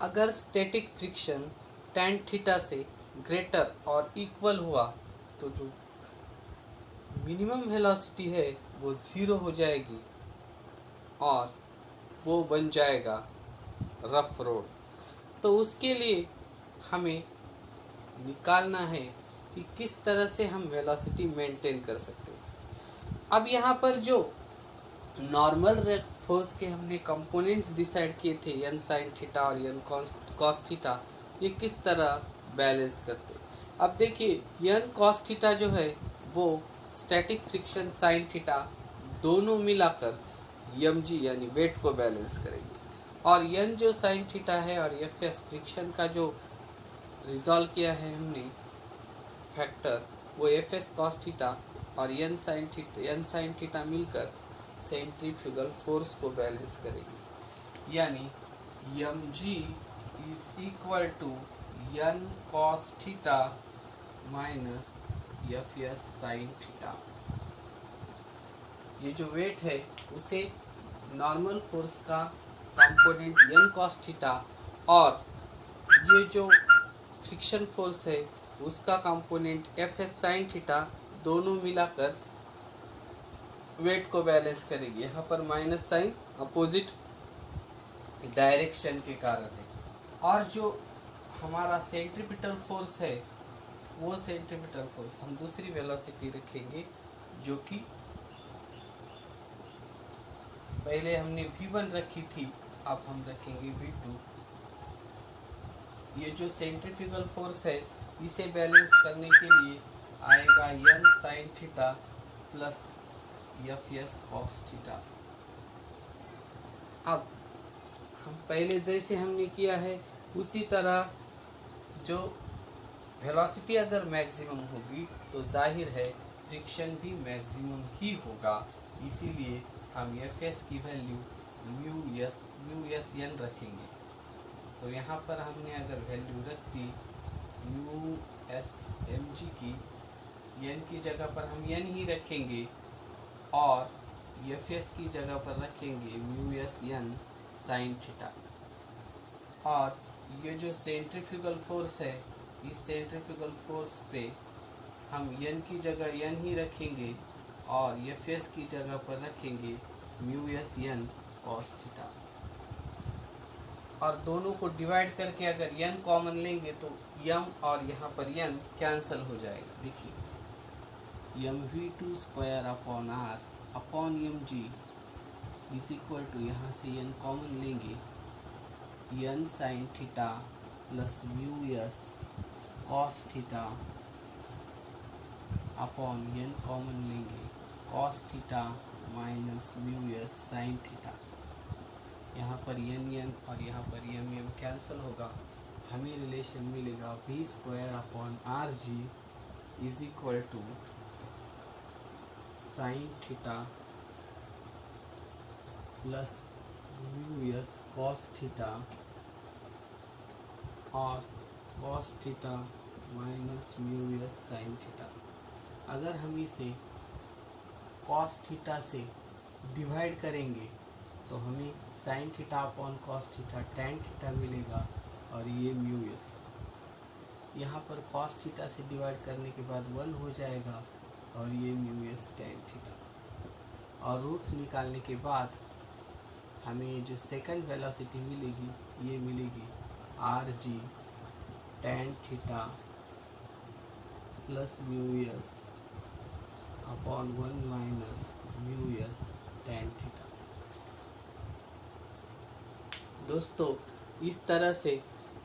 अगर static friction tan theta से greater और इक्वल हुआ तो जो मिनिमम वेलोसिटी है वो ज़ीरो हो जाएगी और वो बन जाएगा रफ रोड। तो उसके लिए हमें निकालना है कि किस तरह से हम वेलोसिटी मेंटेन कर सकते हैं। अब यहाँ पर जो नॉर्मल फोर्स के हमने कंपोनेंट्स डिसाइड किए थे n sin थीटा और n cos थीटा, ये किस तरह बैलेंस करते हैं। अब देखिए n cos थीटा जो है वो स्टैटिक फ्रिक्शन sin थीटा दोनों मिलाकर mg यानी वेट को बैलेंस करेंगे, और n जो sin थीटा है और fs फ्रिक्शन का जो रिजॉल्व किया है हमने फैक्टर, वो fs cos थीटा और n sin थीटा मिलकर सेंट्रीफ्यूगल फोर्स को बैलेंस करेगी। यानी mg is equal to n cos theta minus fs sin theta. ये जो वेट है उसे नॉर्मल फोर्स का कंपोनेंट n cos थीटा और ये जो फ्रिक्शन फोर्स है उसका कंपोनेंट fs sin थीटा दोनों मिलाकर वेट को बैलेंस करेगी। यहाँ पर माइनस साइन अपोजिट डायरेक्शन के कारण है। और जो हमारा सेंट्रीपिटल फोर्स है वो सेंट्रीपिटल फोर्स हम दूसरी वेलोसिटी रखेंगे, जो कि पहले हमने v1 रखी थी, अब हम रखेंगे v2। ये जो सेंट्रीफ्यूगल फोर्स है इसे बैलेंस करने के लिए आएगा n sin theta plus fs cos theta. अब हम पहले जैसे हमने किया है उसी तरह जो वेलोसिटी अगर मैक्सिमम होगी तो जाहिर है फ्रिक्शन भी मैक्सिमम ही होगा, इसीलिए हम fs की वैल्यू म्यू एस एन रखेंगे। तो यहाँ पर हमने अगर वैल्यू रख दी म्यू एस एम जी की, n की जगह पर हम n ही रखेंगे और fs की जगह पर रखेंगे mu S N sine theta. और ये जो सेंट्रीफ्यूगल फोर्स है इस सेंट्रीफ्यूगल फोर्स पे हम n की जगह n ही रखेंगे और fs की जगह पर रखेंगे mu S N cos theta. और दोनों को डिवाइड करके अगर n कॉमन लेंगे तो m और यहाँ पर n कैंसिल हो जाएगा। देखिए mv2 square upon r upon mg is equal to, यहाँ से n कॉमन लेंगे n sine theta plus mu s cos theta upon n common लेंगे cos theta minus mu s sine theta. यहाँ पर n और यहाँ पर m कैंसिल होगा, हमें रिलेशन मिलेगा v square upon r g is equal to sine theta plus mu s cos theta और cos theta minus mu s sine theta. अगर हम इसे कॉस थीटा से डिवाइड करेंगे तो हमें sine theta upon cos theta tan theta मिलेगा और ये म्यू एस। यहाँ पर कॉस थीटा से डिवाइड करने के बाद 1 हो जाएगा और ये म्यू एस टैन थीटा। और रूट निकालने के बाद हमें जो सेकंड वेलोसिटी मिलेगी ये मिलेगी R G tan theta plus mu S upon 1 minus mu S tan theta. दोस्तों इस तरह से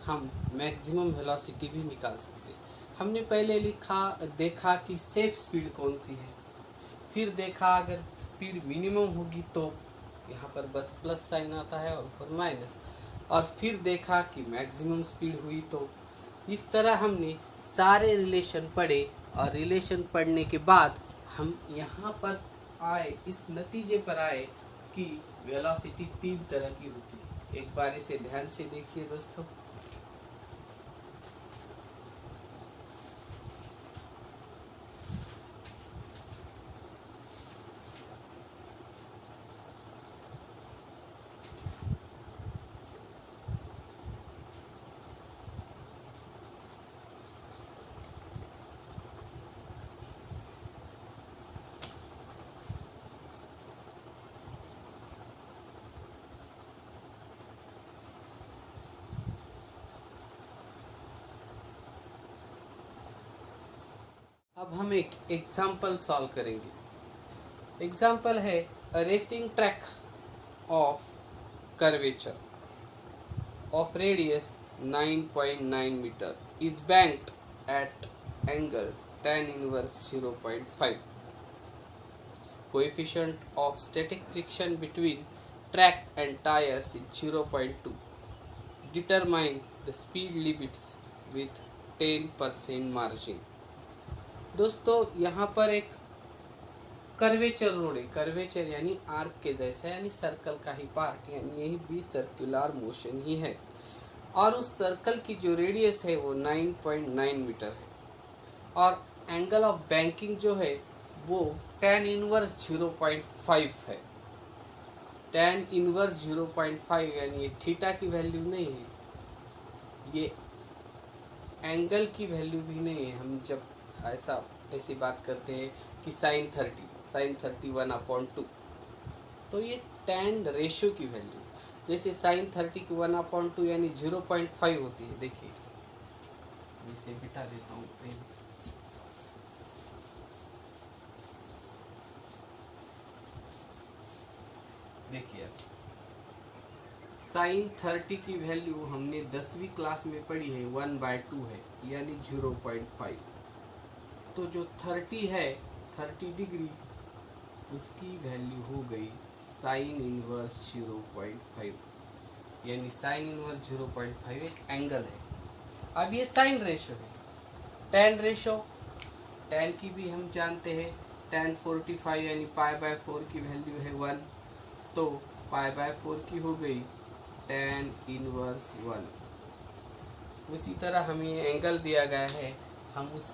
हम मैक्सिमम वेलोसिटी भी निकाल सकते हैं। हमने पहले देखा कि सेफ स्पीड कौन सी है, फिर देखा अगर स्पीड मिनिमम होगी तो यहाँ पर बस प्लस साइन आता है और ऊपर माइनस, और फिर देखा कि मैक्सिमम स्पीड हुई तो। इस तरह हमने सारे रिलेशन पढ़े और रिलेशन पढ़ने के बाद हम यहाँ पर आए, इस नतीजे पर आए कि वेलोसिटी 3 तरह की होती है। एक बार इसे ध्यान से देखिए दोस्तों। अब हम एक एग्जाम्पल सॉल्व करेंगे। एग्जाम्पल है a racing track of curvature of radius 9.9 metre is banked at angle tan inverse 0.5. Coefficient of static friction between track and tires is 0.2. Determine the speed limits with 10% margin. दोस्तों यहाँ पर एक curvature road है। Curvature यानी arc के जैसा, यानी circle का ही पार्ट, यानी यही भी सर्कुलर मोशन ही है। और उस सर्कल की जो रेडियस है वो 9.9 मीटर है और एंगल ऑफ बैंकिंग जो है वो tan इनवर्स 0.5 है। tan इनवर्स 0.5 यानी ये थीटा की वैल्यू नहीं है, ये एंगल की वैल्यू भी नहीं है। हम जब ऐसी बात करते हैं कि sin 30 1/2, तो ये tan रेशियो की वैल्यू, जैसे sin 30 की 1/2 यानी 0.5 होती है। देखिए मैं इसे बिठा देता हूँ पेन। देखिए sin 30 की वैल्यू हमने 10वीं क्लास में पढ़ी है, 1/2 है यानी 0.5। तो जो 30 है 30 डिग्री, उसकी वैल्यू हो गई sin इनवर्स 0.5 यानी sin इनवर्स 0.5 एक एंगल है। अब ये sin रेशो है। tan रेशो, tan की भी हम जानते हैं, tan 45 यानी π/4 की वैल्यू है 1, तो π/4 की हो गई tan इनवर्स 1। उसी तरह हमें एंगल दिया गया है, हम उस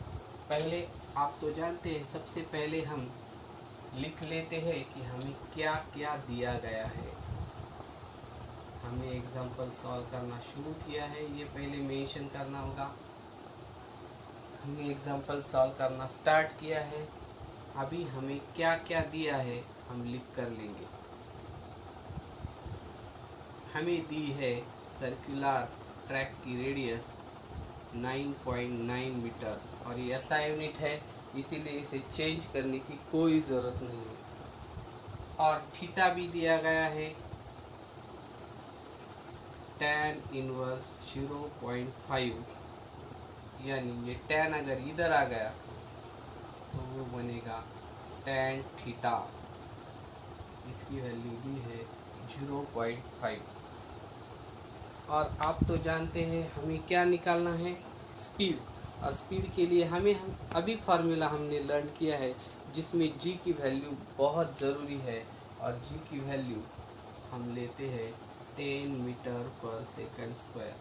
पहले आप तो जानते हैं, सबसे पहले हम लिख लेते हैं कि हमें क्या क्या दिया गया है। हमने एग्जाम्पल सॉल्व करना शुरू किया है, ये पहले मेंशन करना होगा। हमने एग्जाम्पल सॉल्व करना स्टार्ट किया है, अभी हमें क्या क्या दिया है हम लिख कर लेंगे। हमें दी है सर्कुलर ट्रैक की रेडियस 9.9 मीटर और ये SI यूनिट है, इसीलिए इसे चेंज करने की कोई ज़रूरत नहीं है। और थीटा भी दिया गया है tan इनवर्स 0.5 यानी ये tan अगर इधर आ गया तो वो बनेगा tan थीटा, इसकी वैल्यू दी है 0.5। और आप तो जानते हैं हमें क्या निकालना है, स्पीड। और स्पीड के लिए हम अभी फार्मूला हमने लर्न किया है जिसमें g की वैल्यू बहुत ज़रूरी है, और g की वैल्यू हम लेते हैं 10 मीटर पर सेकंड स्क्वायर।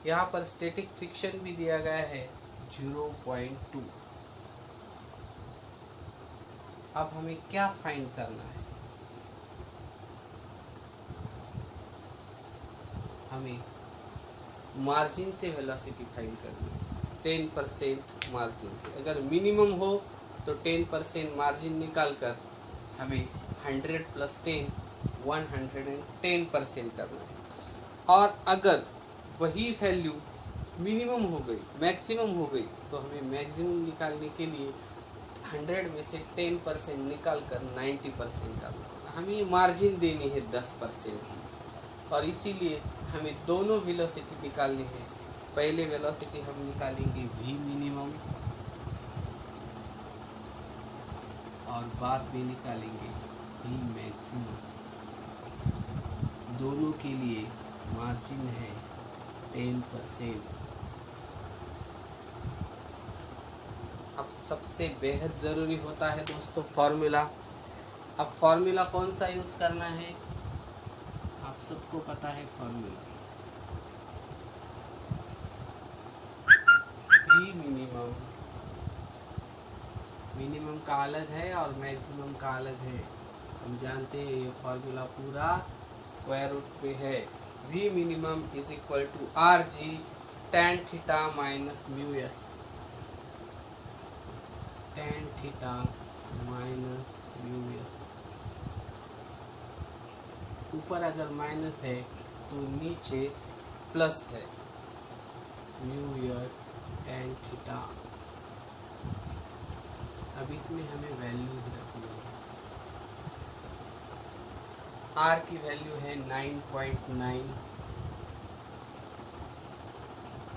यहाँ पर स्टैटिक फ्रिक्शन भी दिया गया है 0.2। अब हमें क्या फाइंड करना है, हमें मार्जिन से वेलोसिटी फाइंड करनी है, 10% मार्जिन से। अगर मिनिमम हो तो 10% मार्जिन निकाल कर हमें 100 + 10 110% करना है। और अगर वही वैल्यू मिनिमम हो गई, मैक्सिमम हो गई, तो हमें मैक्सिमम निकालने के लिए 100 में से 10% निकाल कर 90% करना होगा। हमें मार्जिन देनी है 10% की, और इसीलिए हमें दोनों वेलोसिटी निकालनी है। पहले वेलोसिटी हम निकालेंगे v मिनिमम और बाद में निकालेंगे v मैक्सिमम। दोनों के लिए मार्जिन है 10%। अब सबसे बेहद ज़रूरी होता है दोस्तों फार्मूला। अब फार्मूला कौन सा यूज करना है, आप सबको पता है फार्मूला। मिनिमम का अलग है और मैक्सिमम का अलग है, हम जानते हैं। ये फार्मूला पूरा स्क्वायर रूट पे है। v minimum is equal to RG tan theta minus mu S, tan theta minus mu S. ऊपर अगर माइनस है तो नीचे प्लस है, म्यू एस tan थीटा। अब इसमें हमें वैल्यूज रखनी है। आर की वैल्यू है 9.9,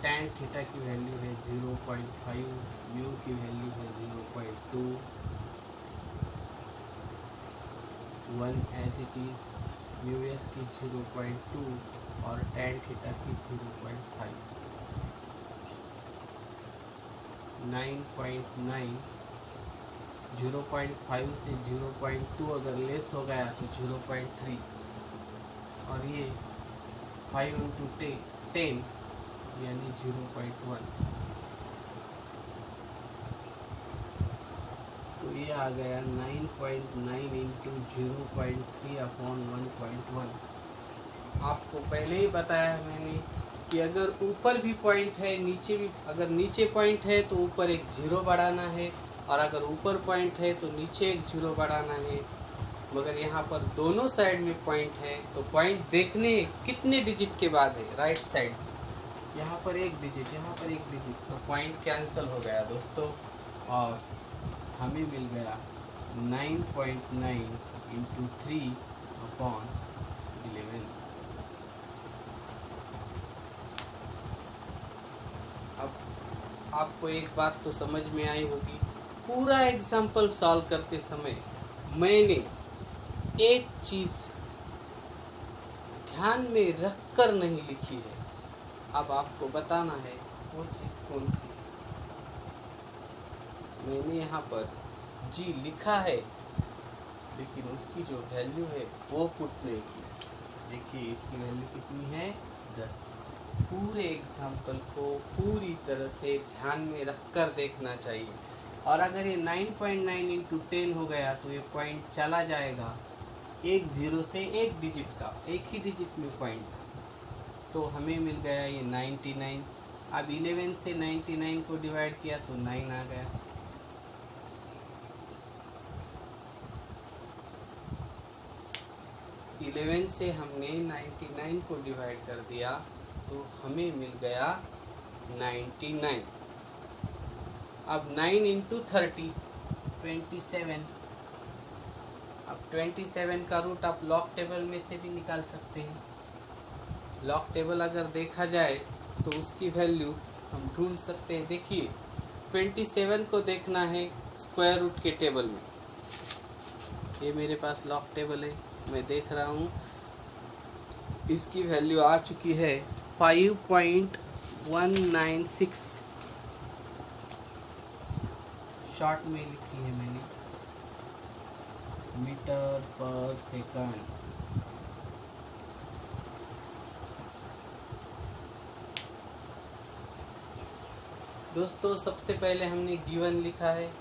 tan थीटा की वैल्यू है 0.5, म्यू की वैल्यू है 0.2, 1 as it is, mu S की 0.2 और tan थीटा की 0.5। 9.9 0.5 से 0.2 अगर लेस हो गया तो 0.3, और ये 5 इंटू 10 यानी 0.1, तो ये आ गया 9.9 इंटू 0.3 अपॉन 1.1। आपको पहले ही बताया मैंने कि अगर ऊपर भी पॉइंट है, नीचे भी, अगर नीचे पॉइंट है तो ऊपर एक जीरो बढ़ाना है, और अगर ऊपर पॉइंट है तो नीचे एक जीरो बढ़ाना है। मगर यहाँ पर दोनों साइड में पॉइंट है, तो पॉइंट देखने कितने डिजिट के बाद है, राइट साइड से। यहाँ पर एक डिजिट, यहाँ पर एक डिजिट, तो पॉइंट कैंसिल हो गया दोस्तों, और हमें मिल गया 9.9 इंटू 3 अपॉन 11। अब आपको एक बात तो समझ में आई होगी, पूरा एग्जाम्पल सॉल्व करते समय मैंने एक चीज़ ध्यान में रखकर नहीं लिखी है। अब आपको बताना है वो चीज़ कौन सी। मैंने यहाँ पर जी लिखा है, लेकिन उसकी जो वैल्यू है वो पुट नहीं की। देखिए इसकी वैल्यू कितनी है, 10। पूरे एग्जाम्पल को पूरी तरह से ध्यान में रखकर देखना चाहिए। और अगर ये 9.9 इंटू 10 हो गया तो ये पॉइंट चला जाएगा एक जीरो से एक डिजिट का, एक ही डिजिट में पॉइंट था, तो हमें मिल गया ये 99। अब 11 से 99 को डिवाइड किया तो 9 आ गया। इलेवन से हमने 99 को डिवाइड कर दिया तो हमें मिल गया 99। अब 9 इंटू 30 27। अब 27 का रूट आप लॉग टेबल में से भी निकाल सकते हैं। लॉग टेबल अगर देखा जाए तो उसकी वैल्यू हम ढूंढ सकते हैं। देखिए 27 को देखना है स्क्वायर रूट के टेबल में। ये मेरे पास लॉग टेबल है, मैं देख रहा हूँ, इसकी वैल्यू आ चुकी है 5.196। शॉर्ट में लिखी है मैंने, मीटर पर सेकंड। दोस्तों सबसे पहले हमने गिवन लिखा है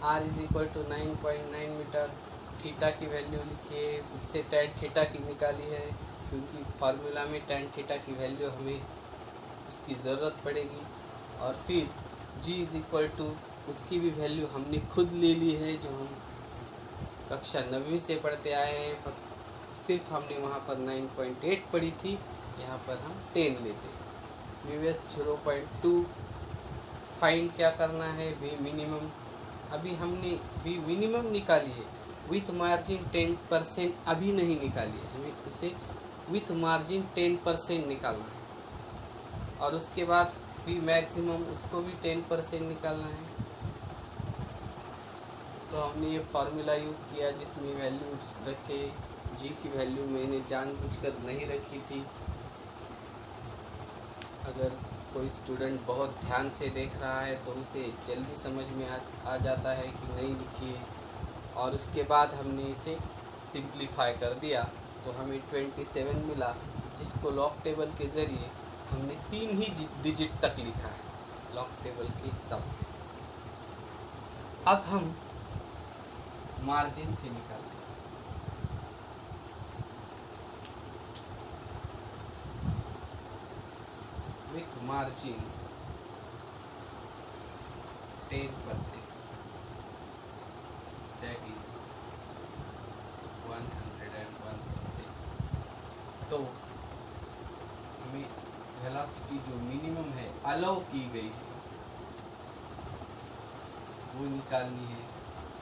r is equal to 9.9 metre. Theta की वैल्यू लिखी है, उससे tan थीटा की निकाली है, क्योंकि फार्मूला में tan थीटा की वैल्यू हमें उसकी ज़रूरत पड़ेगी। और फिर g इज इक्वल टू, उसकी भी वैल्यू हमने खुद ले ली है, जो हम कक्षा 9वीं से पढ़ते आए हैं, पर सिर्फ हमने वहाँ पर 9.8 पढ़ी थी, यहाँ पर हम 10 लेते। वीएस 0.2। फाइंड क्या करना है, वी मिनिमम। अभी हमने वी मिनिमम निकाली है, विथ मार्जिन 10% अभी नहीं निकाली है, हमें उसे विथ मार्जिन 10% निकालना है। और उसके बाद वी मैक्सिमम, उसको भी 10% निकालना है। तो हमने ये फार्मूला यूज़ किया जिसमें वैल्यू रखे। जी की वैल्यू मैंने जानबूझकर नहीं रखी थी। अगर कोई स्टूडेंट बहुत ध्यान से देख रहा है तो उसे जल्दी समझ में आ जाता है कि नहीं लिखी है। और उसके बाद हमने इसे सिंप्लीफाई कर दिया तो हमें 27 मिला, जिसको लॉग टेबल के ज़रिए हमने 3 ही डिजिट तक लिखा है लॉग टेबल के हिसाब से। अब हम मार्जिन से निकालते हैं। With margin 10%, that is 101%। तो हमें वेलोसिटी जो मिनिमम है अलाउ की गई है वो निकालनी है।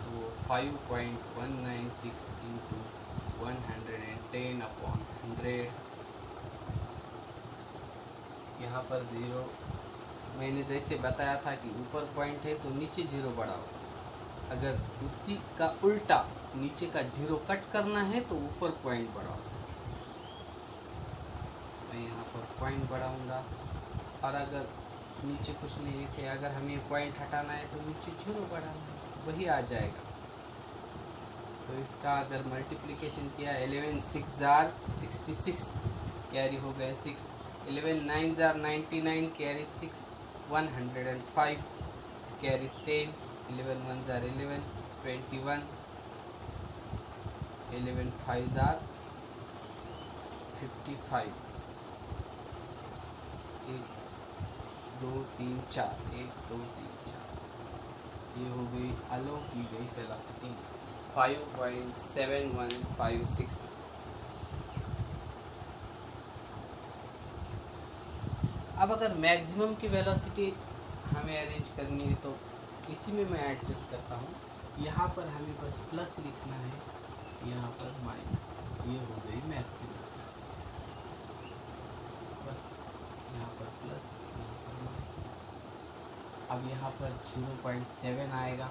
तो 5.196 इंटू 110/100, यहाँ पर 0, मैंने जैसे बताया था कि ऊपर पॉइंट है तो नीचे 0 बढ़ाओ, अगर उसी का उल्टा नीचे का 0 कट करना है तो ऊपर पॉइंट बढ़ाओ। मैं यहाँ पर पॉइंट बढ़ाऊँगा, और अगर नीचे कुछ नहीं है कि अगर हमें पॉइंट हटाना है तो नीचे 0 बढ़ाना है, वही आ जाएगा। तो इसका अगर मल्टीप्लिकेशन किया 11 6 जार 66 कैरी हो गए 6, 11 9 jar 99 carry 6, 105 carries 10, 11 1 jar 11 21, 11 5 jar 55, 1 2 3 4, 1 2 3 4, ये हो गई अलो की गई वेलोसिटी 5.7156। अब अगर मैक्सिमम की वेलोसिटी हमें अरेंज करनी है तो इसी में मैं एडजस्ट करता हूँ। यहाँ पर हमें बस प्लस लिखना है, यहाँ पर माइनस, ये हो गई मैक्सिमम। बस यहाँ पर प्लस, यहाँ पर माइनस। अब यहाँ पर 0.7 आएगा,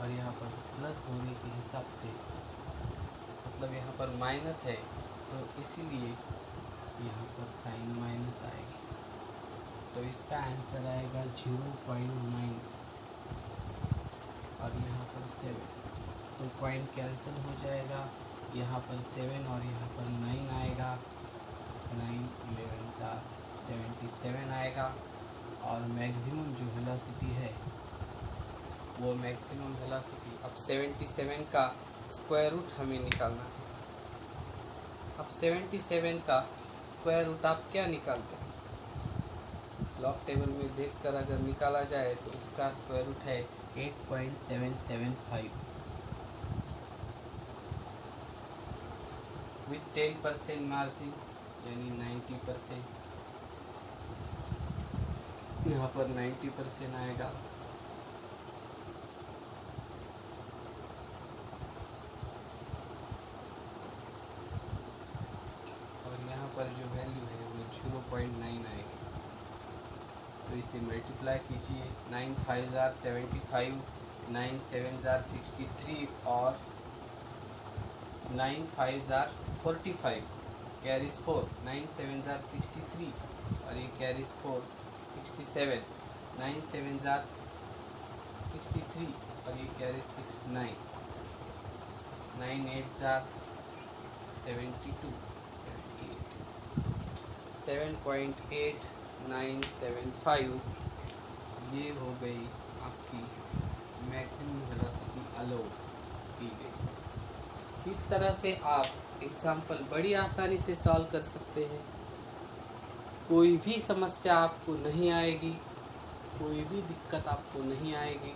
और यहाँ पर प्लस होने के हिसाब से, मतलब यहाँ पर माइनस है तो इसीलिए यहाँ पर साइन माइनस आएगा। तो इसका आंसर आएगा 0.9, और यहाँ पर 7, तो पॉइंट कैंसिल हो जाएगा। यहाँ पर 7 और यहाँ पर 9 आएगा, 9 11 77 आएगा। और मैक्सिमम जो वेलोसिटी है वो मैक्सिमम वेलोसिटी, अब 77 का स्क्वायर रूट हमें निकालना है। अब 77 का स्क्वायर रूट आप क्या निकालते हैं? लॉग टेबल में देखकर अगर निकाला जाए तो उसका स्क्वायर रूट है 8.775 विथ 10% मार्जिन, यानी 90%। यहाँ पर 90% आएगा। और यहाँ पर जो वैल्यू है वो 0.9 आएगी। तो इसे मल्टीप्लाई कीजिए, 9 5 जार 75, 9 7 जार 63, और 9 5 जार 45 कैरीज 4, 9 7 जार 63, और ये कैरीज 4 67, 9 7 जार 63, और ये कैरीज 6 9, 9 8 जार 72 78, 7.8975, ये हो गई आपकी मैक्सिमम वेलोसिटी अलो की गई। इस तरह से आप एग्जाम्पल बड़ी आसानी से सॉल्व कर सकते हैं। कोई भी समस्या आपको नहीं आएगी, कोई भी दिक्कत आपको नहीं आएगी,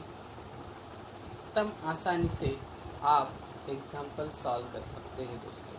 एकदम आसानी से आप एग्जाम्पल सॉल्व कर सकते हैं दोस्तों।